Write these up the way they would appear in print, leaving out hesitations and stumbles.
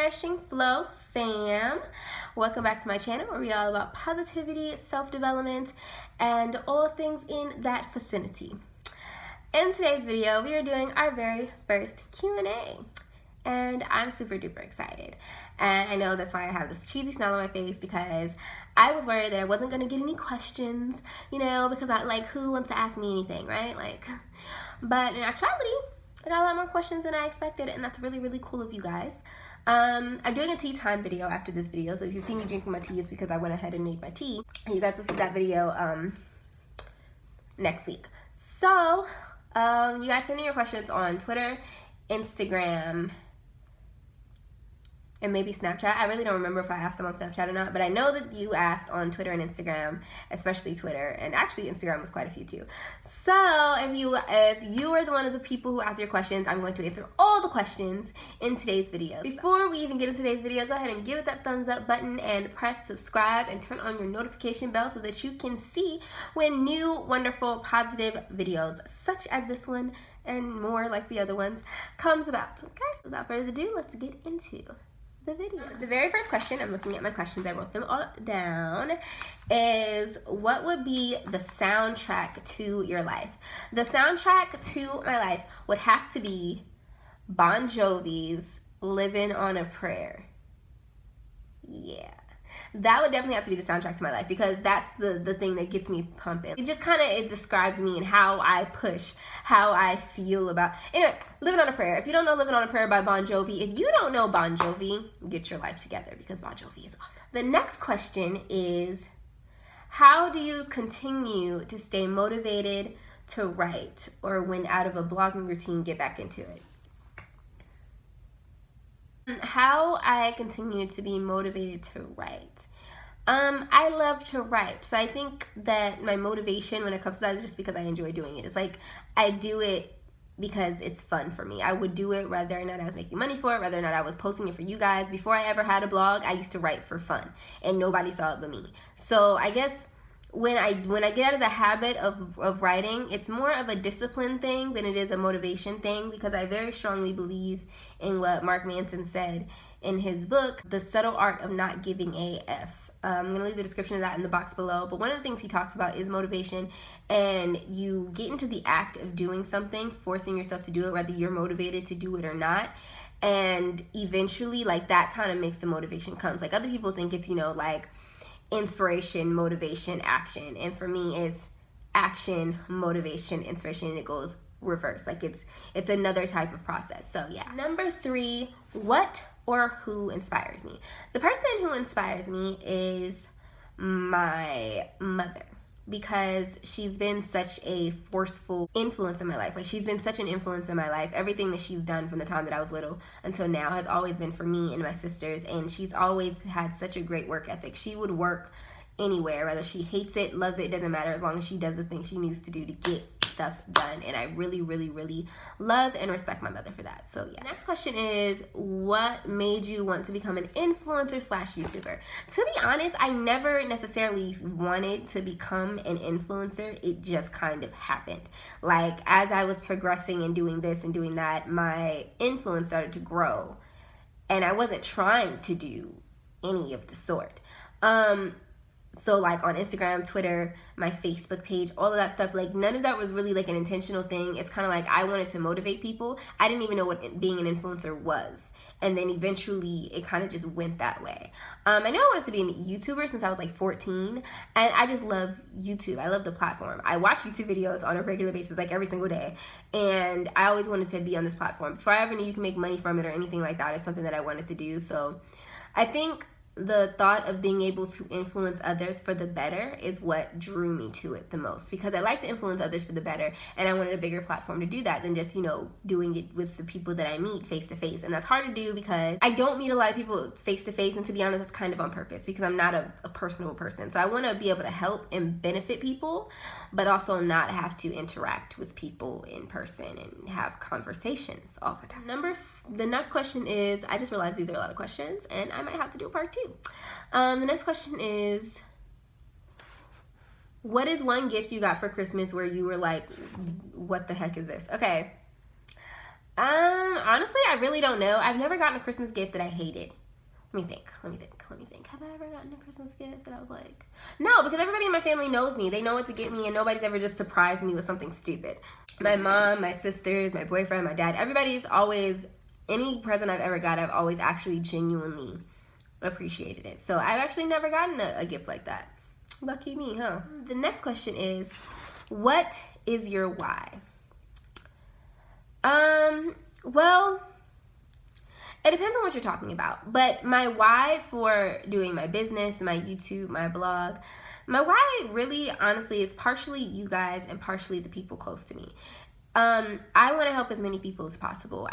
CherishingFlo fam. Welcome back to my channel where we are all about positivity, self-development, and all things in that vicinity. In today's video, we are doing our very first Q&A, and I'm super duper excited. And I know that's why I have this cheesy smile on my face, because I was worried that I wasn't going to get any questions, you know, because who wants to ask me anything, right? But in actuality, I got a lot more questions than I expected, and that's really, really cool of you guys. I'm doing a tea time video after this video, so if you see me drinking my tea, it's because I went ahead and made my tea. And you guys will see that video next week. So, you guys send me your questions on Twitter, Instagram, and maybe Snapchat. I really don't remember if I asked them on Snapchat or not, but I know that you asked on Twitter and Instagram, especially Twitter, and actually Instagram was quite a few too. So if you are one of the people who asked your questions, I'm going to answer all the questions in today's video. Before we even get into today's video, go ahead and give it that thumbs up button and press subscribe and turn on your notification bell so that you can see when new, wonderful, positive videos such as this one and more like the other ones comes about. Okay, without further ado, let's get into the video. The very first question, I'm looking at my questions, I wrote them all down, is what would be the soundtrack to your life? The soundtrack to my life would have to be Bon Jovi's Living on a Prayer. Yeah. That would definitely have to be the soundtrack to my life, because that's the thing that gets me pumping. It describes me and how I push, how I feel about. Anyway, Living on a Prayer. If you don't know Living on a Prayer by Bon Jovi, if you don't know Bon Jovi, get your life together, because Bon Jovi is awesome. The next question is, how do you continue to stay motivated to write, or when out of a blogging routine, get back into it? How I continue to be motivated to write. I love to write, so I think that my motivation when it comes to that is just because I enjoy doing it. It's like I do it because it's fun for me. I would do it whether or not I was making money for it, whether or not I was posting it for you guys. Before I ever had a blog, I used to write for fun, and nobody saw it but me. So I guess when I get out of the habit of writing, it's more of a discipline thing than it is a motivation thing, because I very strongly believe in what Mark Manson said in his book, The Subtle Art of Not Giving a F. I'm going to leave the description of that in the box below, but one of the things he talks about is motivation, and you get into the act of doing something, forcing yourself to do it, whether you're motivated to do it or not, and eventually, that kind of makes the motivation comes. Other people think it's, inspiration, motivation, action, and for me, it's action, motivation, inspiration, and it goes reverse. It's another type of process. So yeah. Number 3, what or who inspires me? The person who inspires me is my mother, because she's been such a forceful influence in my life. She's been such an influence in my life. Everything that she's done from the time that I was little until now has always been for me and my sisters, and she's always had such a great work ethic. She would work anywhere, whether she hates it, loves it, doesn't matter, as long as she does the things she needs to do to get stuff done. And I really, really, really love and respect my mother for that. So yeah. Next question is, what made you want to become an influencer / YouTuber? To be honest, I never necessarily wanted to become an influencer. It just kind of happened. As I was progressing and doing this and doing that, my influence started to grow, and I wasn't trying to do any of the sort. So on Instagram, Twitter, my Facebook page, all of that stuff, none of that was really an intentional thing. It's kind of I wanted to motivate people. I didn't even know what being an influencer was. And then eventually it kind of just went that way. I know I wanted to be a YouTuber since I was 14, and I just love YouTube. I love the platform. I watch YouTube videos on a regular basis, every single day. And I always wanted to be on this platform. Before I ever knew you can make money from it or anything like that, it's something that I wanted to do. So I think the thought of being able to influence others for the better is what drew me to it the most, because I like to influence others for the better, and I wanted a bigger platform to do that than just, doing it with the people that I meet face to face. And that's hard to do because I don't meet a lot of people face to face, and to be honest, that's kind of on purpose, because I'm not a personal person. So I want to be able to help and benefit people, but also not have to interact with people in person and have conversations all the time. The next question is, I just realized these are a lot of questions, and I might have to do a part 2. The next question is, what is one gift you got for Christmas where you were like, what the heck is this? Okay. Honestly, I really don't know. I've never gotten a Christmas gift that I hated. Let me think. Have I ever gotten a Christmas gift that I was like, no, because everybody in my family knows me. They know what to get me, and nobody's ever just surprised me with something stupid. My mom, my sisters, my boyfriend, my dad, everybody's always, any present I've ever got, I've always actually genuinely appreciated it. So I've actually never gotten a gift like that. Lucky me, huh? The next question is, what is your why? Well, it depends on what you're talking about. But my why for doing my business, my YouTube, my blog, my why really, honestly, is partially you guys and partially the people close to me. I want to help as many people as possible.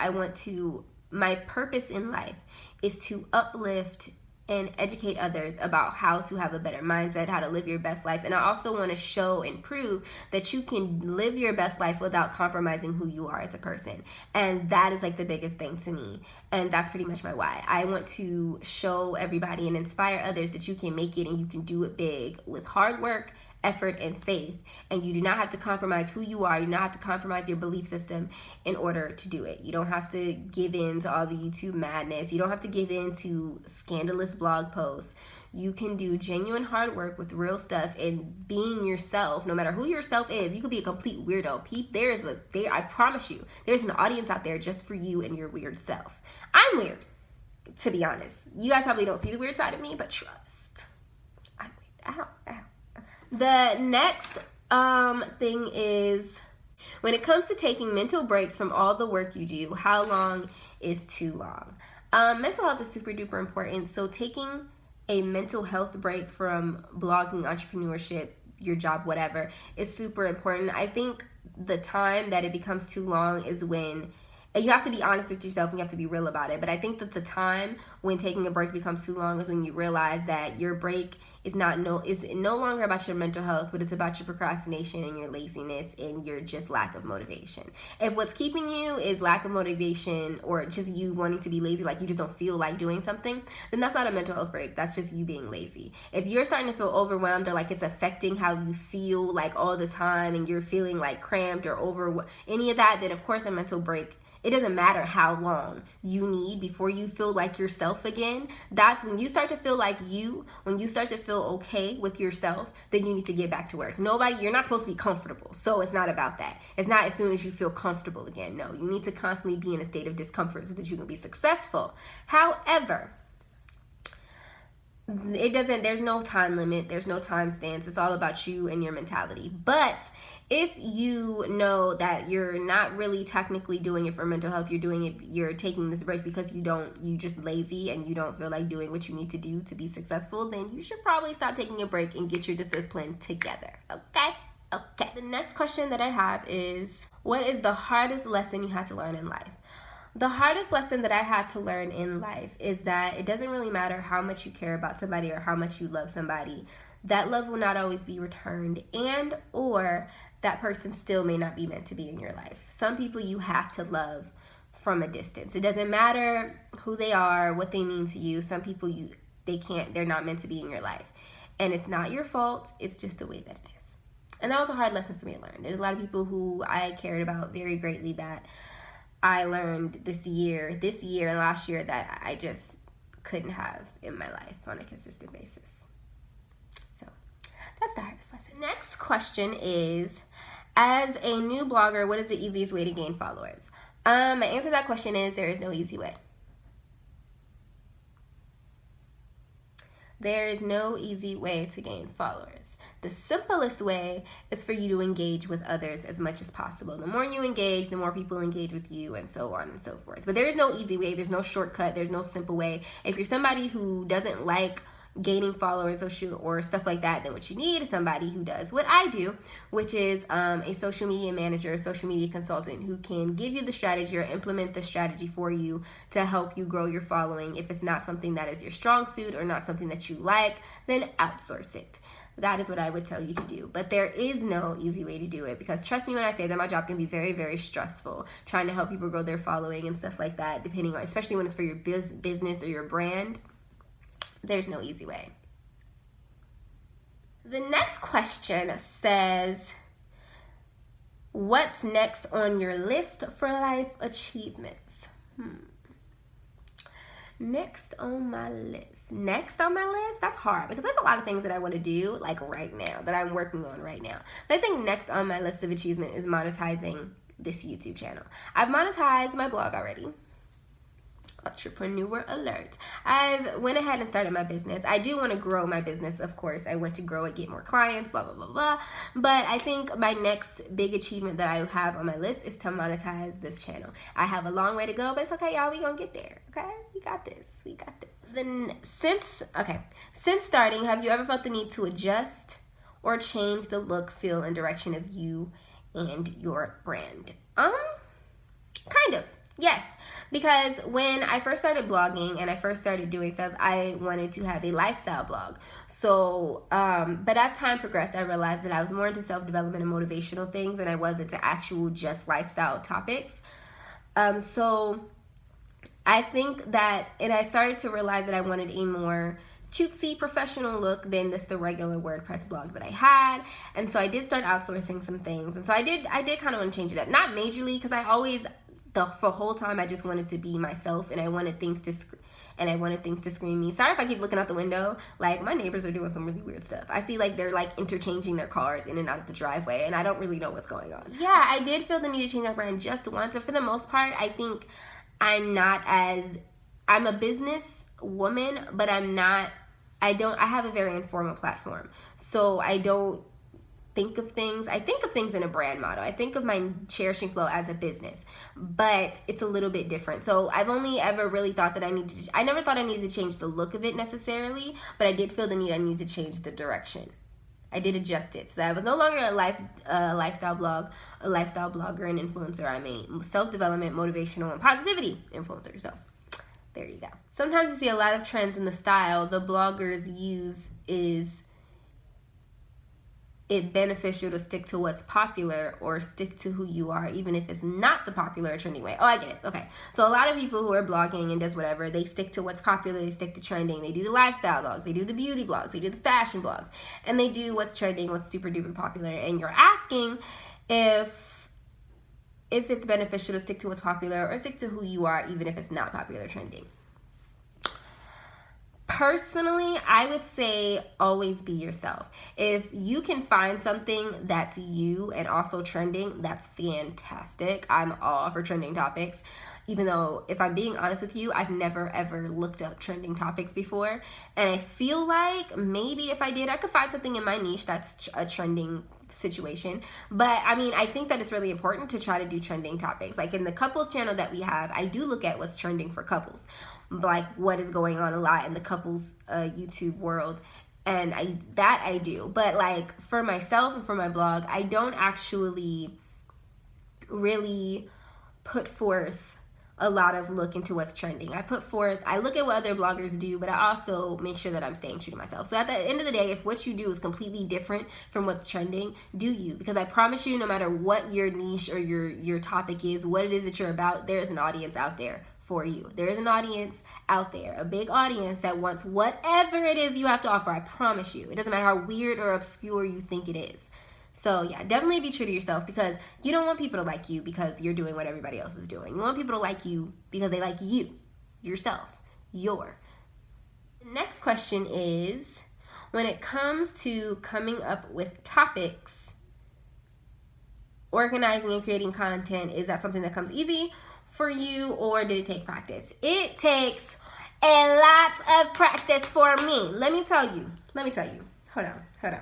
My purpose in life is to uplift and educate others about how to have a better mindset, how to live your best life. And I also want to show and prove that you can live your best life without compromising who you are as a person. And that is like the biggest thing to me. And that's pretty much my why. I want to show everybody and inspire others that you can make it and you can do it big with hard work, effort, and faith, and you do not have to compromise who you are. You do not have to compromise your belief system in order to do it. You don't have to give in to all the YouTube madness. You don't have to give in to scandalous blog posts. You can do genuine hard work with real stuff and being yourself, no matter who yourself is. You could be a complete weirdo. I promise you, there's an audience out there just for you and your weird self. I'm weird, to be honest. You guys probably don't see the weird side of me, but trust, I'm weird. Ow. The next thing is, when it comes to taking mental breaks from all the work you do, how long is too long? Mental health is super duper important. So taking a mental health break from blogging, entrepreneurship, your job, whatever, is super important. I think the time that it becomes too long is when, and you have to be honest with yourself and you have to be real about it. But I think that the time when taking a break becomes too long is when you realize that your break is no longer about your mental health, but it's about your procrastination and your laziness and your just lack of motivation. If what's keeping you is lack of motivation or just you wanting to be lazy, like you just don't feel like doing something, then that's not a mental health break. That's just you being lazy. If you're starting to feel overwhelmed or like it's affecting how you feel like all the time and you're feeling like cramped or over any of that, then of course a mental break. It doesn't matter how long you need before you feel like yourself again. That's when you start to feel like when you start to feel okay with yourself, then you need to get back to work. You're not supposed to be comfortable. So it's not about that. It's not as soon as you feel comfortable again. No, you need to constantly be in a state of discomfort so that you can be successful. However, there's no time limit. There's no time stance. It's all about you and your mentality. But if you know that you're not really technically doing it for mental health, you're taking this break because you just lazy and you don't feel like doing what you need to do to be successful, then you should probably stop taking a break and get your discipline together. Okay. The next question that I have is, what is the hardest lesson you had to learn in life? The hardest lesson that I had to learn in life is that it doesn't really matter how much you care about somebody or how much you love somebody. That love will not always be returned, and or that person still may not be meant to be in your life. Some people you have to love from a distance. It doesn't matter who they are, what they mean to you. Some people they're not meant to be in your life. And it's not your fault. It's just the way that it is. And that was a hard lesson for me to learn. There's a lot of people who I cared about very greatly that I learned this year and last year that I just couldn't have in my life on a consistent basis. So that's the hardest lesson. Next question is, as a new blogger, what is the easiest way to gain followers? My answer to that question is there is no easy way. There is no easy way to gain followers. The simplest way is for you to engage with others as much as possible. The more you engage, the more people engage with you, and so on and so forth. But there is no easy way. There's no shortcut. There's no simple way. If you're somebody who doesn't like gaining followers or stuff like that, then what you need is somebody who does what I do, which is a social media manager, a social media consultant who can give you the strategy or implement the strategy for you to help you grow your following. If it's not something that is your strong suit or not something that you like, then outsource it. That is what I would tell you to do. But there is no easy way to do it, because trust me when I say that my job can be very, very stressful, trying to help people grow their following and stuff like that, depending on, especially when it's for your business or your brand. There's no easy way. The next question says, What's next on your list for life achievements? Next on my list. That's hard because there's a lot of things that I want to do like right now that I'm working on right now. But I think next on my list of achievement is monetizing this YouTube channel. I've monetized my blog already. Entrepreneur alert. I've went ahead and started my business. I do want to grow my business, of course. I want to grow it, get more clients, blah, blah, blah, blah. But I think my next big achievement that I have on my list is to monetize this channel. I have a long way to go, but it's okay, y'all. We gonna get there, okay? We got this. Then since starting, have you ever felt the need to adjust or change the look, feel, and direction of you and your brand? Kind of. Yes, because when I first started blogging and I first started doing stuff, I wanted to have a lifestyle blog. So, but as time progressed, I realized that I was more into self-development and motivational things than I was into actual just lifestyle topics. So I think that, and I started to realize that I wanted a more cutesy professional look than just the regular WordPress blog that I had. And so I did start outsourcing some things. And so I did kind of want to change it up. Not majorly, because I always... for the whole time I just wanted to be myself, and I wanted things to scream me. Sorry if I keep looking out the window. Like, my neighbors are doing some really weird stuff. I see like they're like interchanging their cars in and out of the driveway, and I don't really know what's going on. Yeah, I did feel the need to change my brand just once, but for the most part, I think I'm a business woman, but I have a very informal platform. So I think of things in a brand model. I think of my CherishingFlo as a business, but it's a little bit different. So I've only ever really thought that I never thought I needed to change the look of it necessarily, but I did feel the need I needed to change the direction. I did adjust it. So that I was no longer a lifestyle blogger and influencer. I'm a self-development, motivational, and positivity influencer. So there you go. Sometimes you see a lot of trends in the style the bloggers use. Is it beneficial to stick to what's popular or stick to who you are, even if it's not the popular or trending way? Oh, I get it. Okay. So a lot of people who are blogging and does whatever, they stick to what's popular, they stick to trending. They do the lifestyle blogs, they do the beauty blogs, they do the fashion blogs, and they do what's trending, what's super duper popular. And you're asking if it's beneficial to stick to what's popular or stick to who you are, even if it's not popular or trending. Personally, I would say always be yourself. If you can find something that's you and also trending, that's fantastic. I'm all for trending topics, even though, if I'm being honest with you, I've never ever looked up trending topics before. And I feel like maybe if I did, I could find something in my niche that's a trending situation. But I mean, I think that it's really important to try to do trending topics. Like in the couples channel that we have, I do look at what's trending for couples, like what is going on a lot in the couples YouTube world, and I do. But like for myself and for my blog, I don't actually really put forth a lot of look into what's trending. I look at what other bloggers do, but I also make sure that I'm staying true to myself. So at the end of the day, if what you do is completely different from what's trending, do you. Because I promise you, no matter what your niche or your topic is, what it is that you're about, there's an audience out there for you. There is an audience out there, a big audience that wants whatever it is you have to offer. I promise you. It doesn't matter how weird or obscure you think it is. So yeah, definitely be true to yourself, because you don't want people to like you because you're doing what everybody else is doing. You want people to like you because they like you, yourself, Next question is, when it comes to coming up with topics, organizing and creating content, is that something that comes easy for you, or did it take practice? It takes a lot of practice for me. Let me tell you. Hold on.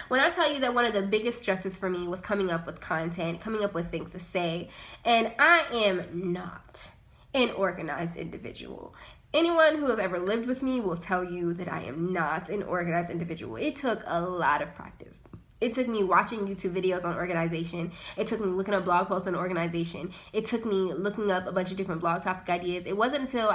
When I tell you that one of the biggest stresses for me was coming up with content, coming up with things to say, and I am not an organized individual. Anyone who has ever lived with me will tell you that I am not an organized individual. It took a lot of practice. It took me watching YouTube videos on organization. It took me looking up blog posts on organization. It took me looking up a bunch of different blog topic ideas. It wasn't until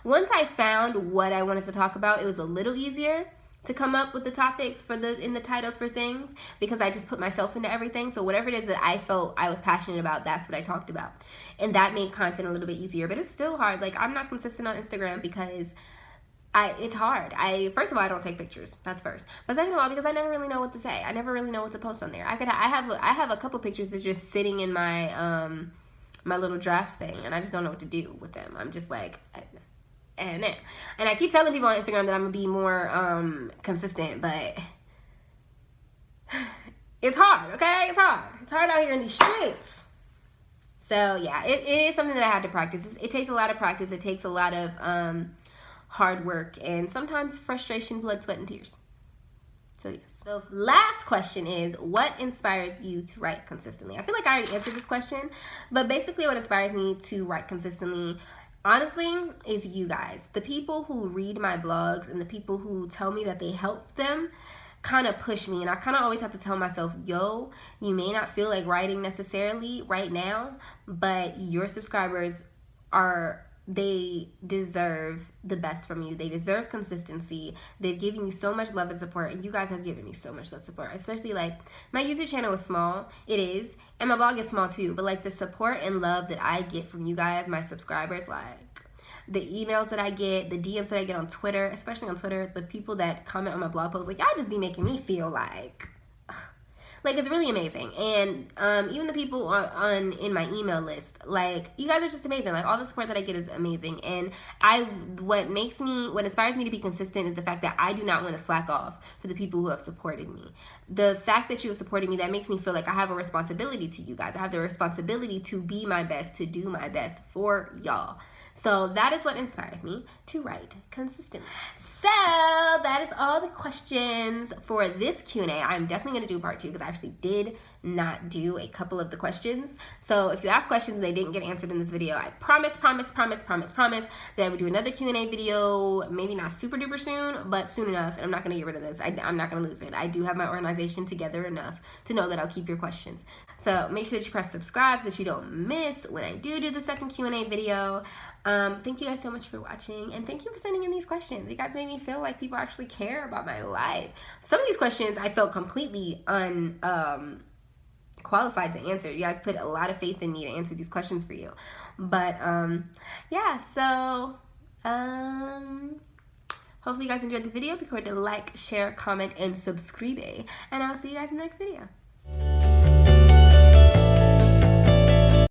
once I found what I wanted to talk about, it was a little easier to come up with the topics in the titles for things, because I just put myself into everything. So whatever it is that I felt I was passionate about, that's what I talked about. And that made content a little bit easier, but it's still hard. Like, I'm not consistent on Instagram because It's hard. First of all, I don't take pictures. That's first. But second of all, because I never really know what to say. I never really know what to post on there. I have a couple pictures that's just sitting in my my little drafts thing, and I just don't know what to do with them. I'm just like, and I keep telling people on Instagram that I'm gonna be more consistent, but it's hard. Okay, it's hard. It's hard out here in these streets. So yeah, it is something that I had to practice. It takes a lot of practice. It takes a lot of hard work, and sometimes frustration, blood, sweat, and tears. So yes. So last question is, what inspires you to write consistently? I feel like I already answered this question, but basically what inspires me to write consistently, honestly, is you guys. The people who read my blogs and the people who tell me that they help them kind of push me, and I kind of always have to tell myself, yo, you may not feel like writing necessarily right now, but your subscribers they deserve the best from you. They deserve consistency. They've given you so much love and support, and you guys have given me so much love and support. Especially, like, my YouTube channel is small. It is. And my blog is small too. But, like, the support and love that I get from you guys, my subscribers, like, the emails that I get, the DMs that I get on Twitter, especially on Twitter, the people that comment on my blog posts, like, y'all just be making me feel like it's really amazing. And even the people in my email list, like, you guys are just amazing. Like, all the support that I get is amazing. And what inspires me to be consistent is the fact that I do not want to slack off for the people who have supported me. The fact that you have supported me, that makes me feel like I have a responsibility to you guys. I have the responsibility to be my best, to do my best for y'all. So that is what inspires me to write consistently. So that is all the questions for this Q&A. I'm definitely going to do part 2 because I actually did not do a couple of the questions. So if you ask questions and they didn't get answered in this video, I promise that I would do another Q&A video, maybe not super duper soon, but soon enough. And I'm not going to get rid of this. I'm not going to lose it. I do have my organization together enough to know that I'll keep your questions. So make sure that you press subscribe so that you don't miss when I do the second Q&A video. Thank you guys so much for watching, and thank you for sending in these questions. You guys made me feel like people actually care about my life. Some of these questions I felt completely qualified to answer. You guys put a lot of faith in me to answer these questions for you. But yeah, so hopefully you guys enjoyed the video. Be sure to like, share, comment, and subscribe, and I'll see you guys in the next video.